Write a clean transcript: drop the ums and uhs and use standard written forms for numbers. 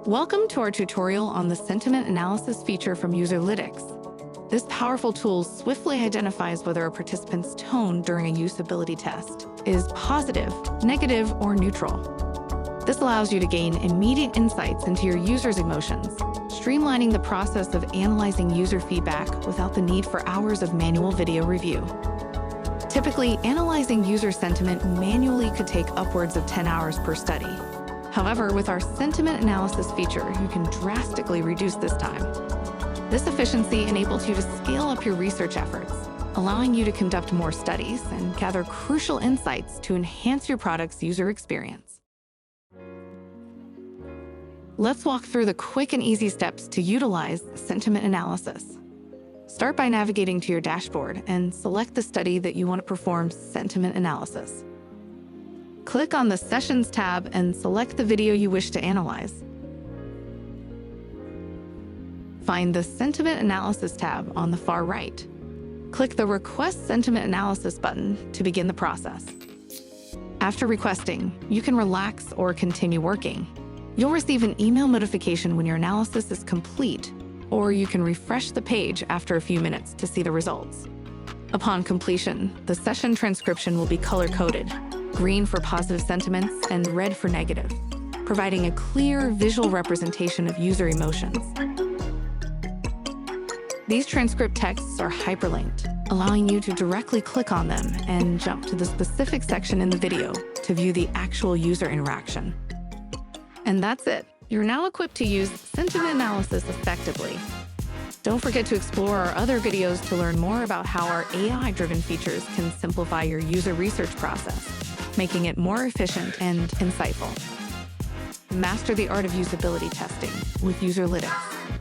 Welcome to our tutorial on the sentiment analysis feature from Userlytics. This powerful tool swiftly identifies whether a participant's tone during a usability test is positive, negative, or neutral. This allows you to gain immediate insights into your user's emotions, streamlining the process of analyzing user feedback without the need for hours of manual video review. Typically, analyzing user sentiment manually could take upwards of 10 hours per study. However, with our sentiment analysis feature, you can drastically reduce this time. This efficiency enables you to scale up your research efforts, allowing you to conduct more studies and gather crucial insights to enhance your product's user experience. Let's walk through the quick and easy steps to utilize sentiment analysis. Start by navigating to your dashboard and select the study that you want to perform sentiment analysis. Click on the Sessions tab and select the video you wish to analyze. Find the Sentiment Analysis tab on the far right. Click the Request Sentiment Analysis button to begin the process. After requesting, you can relax or continue working. You'll receive an email notification when your analysis is complete, or you can refresh the page after a few minutes to see the results. Upon completion, the session transcription will be color-coded, green for positive sentiments and red for negative, providing a clear visual representation of user emotions. These transcript texts are hyperlinked, allowing you to directly click on them and jump to the specific section in the video to view the actual user interaction. And that's it. You're now equipped to use sentiment analysis effectively. Don't forget to explore our other videos to learn more about how our AI-driven features can simplify your user research process, making it more efficient and insightful. Master the art of usability testing with Userlytics.